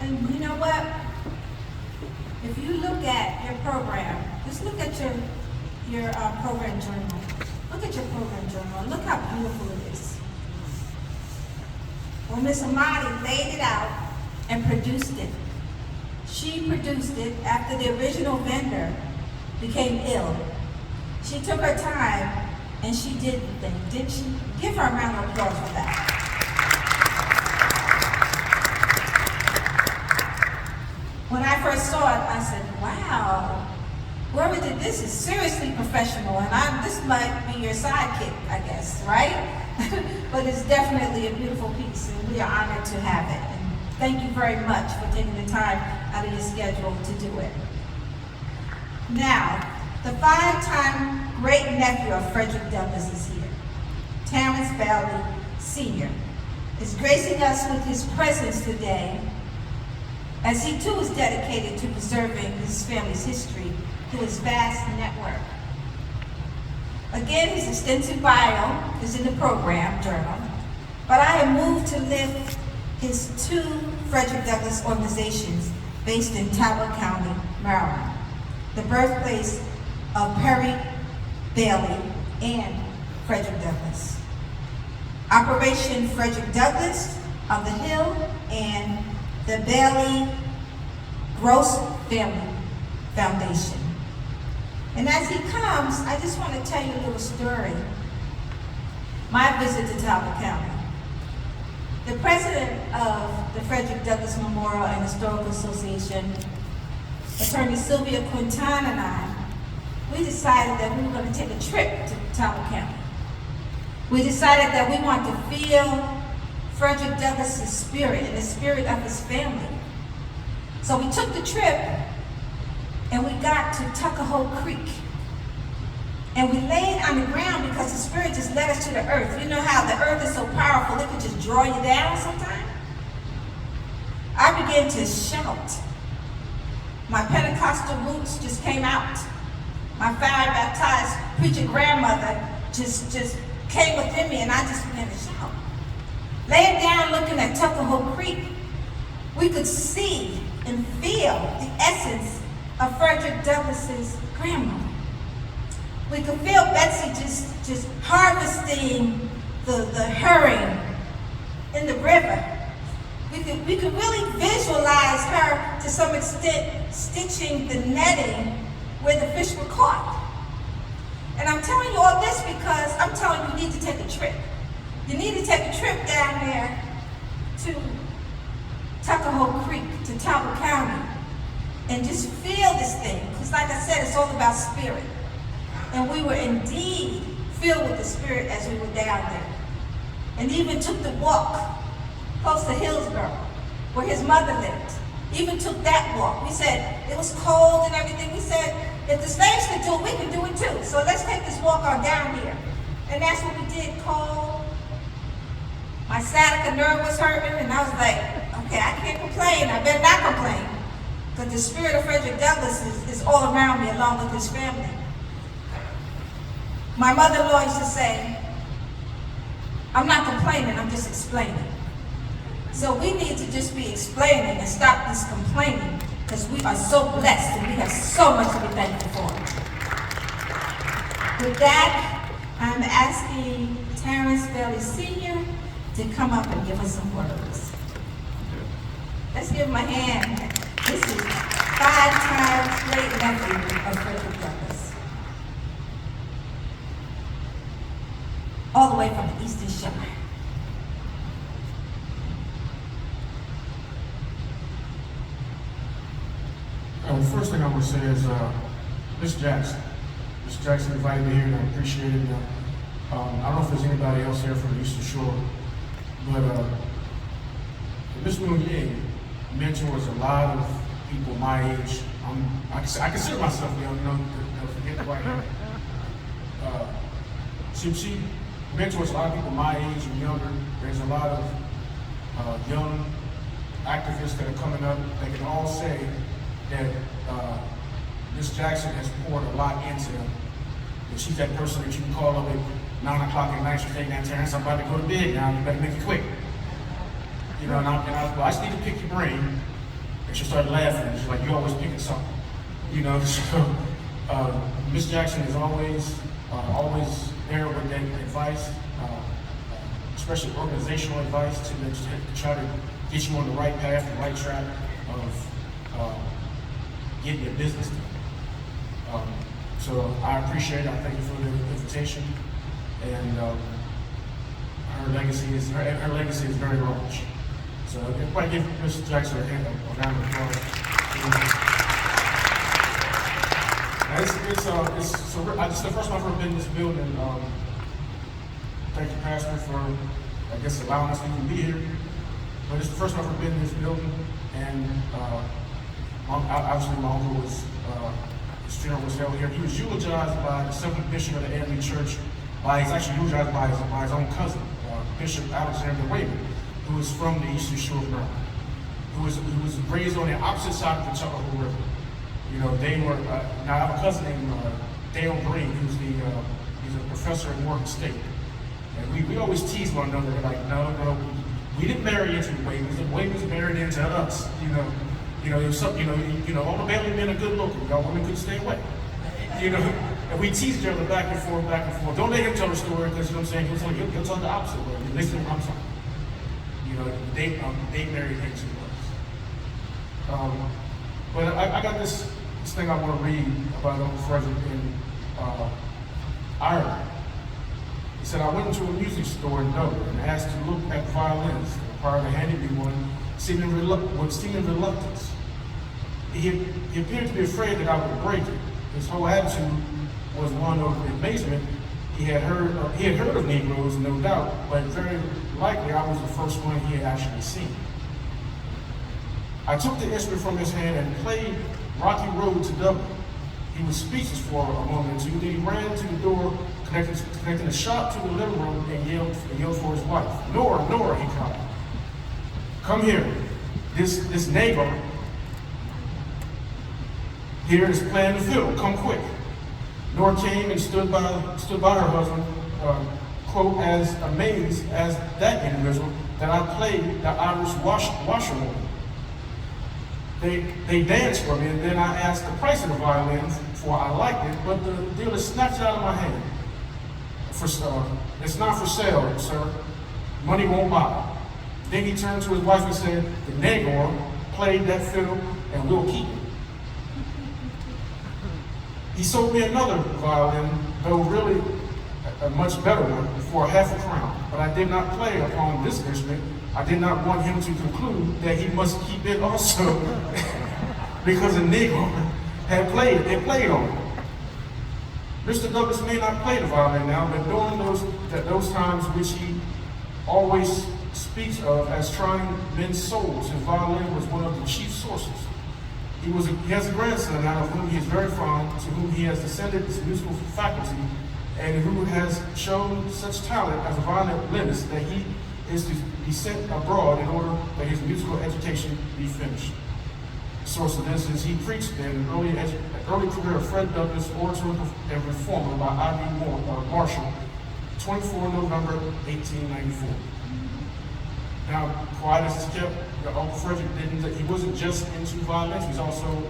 And you know what? If you look at your program, just look at your program journal. Look at your program journal and look how beautiful it is. Well, Miss Amadi laid it out and produced it. She produced it after the original vendor became ill. She took her time and she did the thing, didn't she? Give her a round of applause for that. When I first saw it, I said, wow, whoever did this is seriously professional, and this might be your sidekick, I guess, right? But it's definitely a beautiful piece, and we are honored to have it. And thank you very much for taking the time out of your schedule to do it. Now, the 5-time great nephew of Frederick Douglass is here. Terrence Bailey, Sr. is gracing us with his presence today, as he too is dedicated to preserving his family's history through his vast network. Again, his extensive bio is in the program journal, but I am moved to lift his 2 Frederick Douglass organizations based in Talbot County, Maryland, the birthplace of Perry Bailey and Frederick Douglass. Operation Frederick Douglass of the Hill and the Bailey Gross Family Foundation. And as he comes, I just want to tell you a little story. My visit to Talbot County. The president of the Frederick Douglass Memorial and Historical Association, Attorney Sylvia Quinton, and I, we decided that we were going to take a trip to Talbot County. We decided that we wanted to feel Frederick Douglass's spirit and the spirit of his family. So we took the trip and we got to Tuckahoe Creek. And we laid on the ground because the spirit just led us to the earth. You know how the earth is so powerful, it could just draw you down sometimes? I began to shout. My Pentecostal roots just came out. My fire-baptized preacher grandmother just came within me, and I just began to shout. Laying down looking at Tuckahoe Creek, we could see and feel the essence of Frederick Douglass's grandmother. We could feel Betsy just harvesting the herring in the river. We could really visualize her to some extent stitching the netting where the fish were caught. And I'm telling you all this because I'm telling you, you need to take a trip. You need to take a trip down there to Tuckahoe Creek, to Talbot County, and just feel this thing. Because like I said, it's all about spirit. And we were indeed filled with the spirit as we were down there. And even took the walk close to Hillsborough, where his mother lived. Even took that walk. We said, it was cold and everything. We said, if the slaves could do it, we can do it too. So let's take this walk on down here. And that's what we did, cold. My sciatica nerve was hurting, and I was like, okay, I can't complain. I better not complain. Because the spirit of Frederick Douglass is all around me, along with his family. My mother-in-law used to say, I'm not complaining, I'm just explaining. So we need to just be explaining and stop this complaining, because we are so blessed and we have so much to be thankful for. With that, I'm asking Terrence Bailey Sr. to come up and give us some words. Let's give him a hand. This is 5 times great nephew of Frederick Douglass. All the way from the Eastern Shore. The first thing I want to say is Miss Jackson. Miss Jackson invited me here, and I appreciate it. I don't know if there's anybody else here from the Eastern Shore, but Miss Mounier mentors a lot of people my age. I consider myself young, forget the right hand. She mentors a lot of people my age and younger. There's a lot of young activists that are coming up. They can all say that Miss Jackson has poured a lot into them. And she's that person that you can call up at 9 o'clock at night. She's saying, "Now, Terrence, I'm about to go to bed now. You better make it quick." You know, I just need to pick your brain And she started laughing. She's like, "You always picking something," you know. So Miss Jackson is always there with that advice, especially organizational advice to try to get you on the right path, the right track of getting your business done. So I appreciate it. I thank you for the invitation, and her legacy is very large. So everybody give Mr. Jackson a round of applause. It's the first time I've ever been in this building. Thank you, Pastor, for allowing us to even be here. But it's the first time I've ever been in this building, and obviously my uncle his funeral was held here. He was eulogized by the seventh bishop of the AME Church. He's actually eulogized by his own cousin, Bishop Alexander Wayman, who is from the Eastern Shore of Maryland, who was raised on the opposite side of the Tuckahoe River. You know, they were. Now I have a cousin named Dale Green, who's he's a professor at Morgan State, and we always tease one another. We're like, no, we didn't marry into the Waymans. The Waymans married into us. It was something. All the Bailey men are good looking. Y'all women couldn't stay away. And we tease each other back and forth. Don't let him tell the story, because you know what I'm saying. He'll tell the opposite way. Listen, I'm sorry. They married into us. But I got this thing I want to read about Uncle Frederick in Ireland. He said, "I went into a music store in Dublin and asked to look at violins. The operator handed me one, seeming reluctance. He appeared to be afraid that I would break it. His whole attitude was one of amazement. He had heard of Negroes, no doubt, but very likely I was the first one he had actually seen. I took the instrument from his hand and played Rocky Road to Dublin. He was speechless for a moment or two. Then he ran to the door, connecting the shop to the living room, and yelled for his wife. Nora, Nora, he cried. Come here. This neighbor here is playing the fiddle. Come quick." Nora came and stood by her husband, quote, as amazed as that individual that I played the Irish washerwoman. They danced for me, and then I asked the price of the violins, for I liked it, but the dealer snatched it out of my hand. It's not for sale, sir. Money won't buy. Then he turned to his wife and said, "The Negro played that fiddle, and we'll keep it." He sold me another violin, though really a much better one, for £0.50. But I did not play upon this instrument. I did not want him to conclude that he must keep it also, because a Negro had played on it. Mr. Douglas may not play the violin now, but during those times which he always speaks of as trying men's souls, his violin was one of the chief sources. He has a grandson out of whom he is very fond, to whom he has descended his musical faculty, and who has shown such talent as a violinist that he is to be sent abroad in order that his musical education be finished. The source of this is he preached in an early career of Fred Douglass, Orator and Reformer by I.B. Marshall, 24 November 1894. Now, quiet as it's kept, Uncle Frederick he wasn't just into violins. He was also,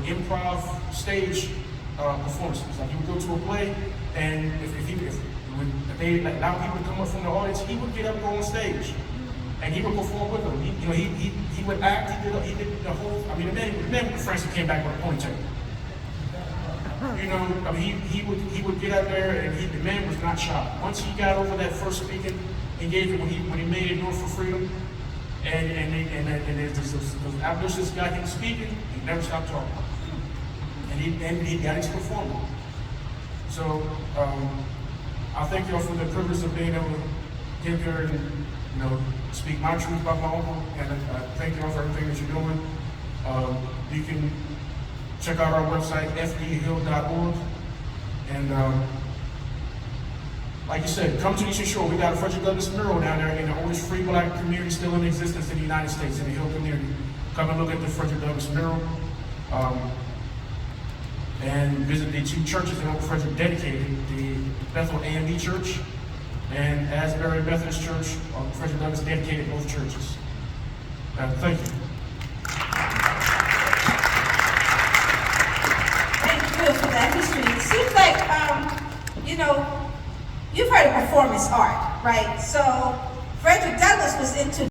improv stage performances. Like he would go to a play, and if they allowed people to come up from the audience, he would get up and go on stage, and he would perform with them. He would act. He did the whole. The man with Francis came back with a ponytail. He would get out there, and the man was not shy. Once he got over that first speaking engagement, when he made it North for Freedom, and there's those ambitious guy he was speaking, he never stopped talking, and he got his performing. So I thank y'all for the privilege of being able to get here and speak my truth about my uncle, and thank y'all for everything that you're doing. You can check out our website, fdhill.org, and like you said, come to the Eastern Shore. We got a Frederick Douglass mural down there in the oldest free black community still in existence in the United States, in the Hill community. Come and look at the Frederick Douglass mural, and visit the two churches that Uncle Frederick dedicated, the Bethel AME Church and Asbury Methodist Church. Frederick Douglass dedicated both churches. Thank you. you know, you've heard of performance art, right? So Frederick Douglass was into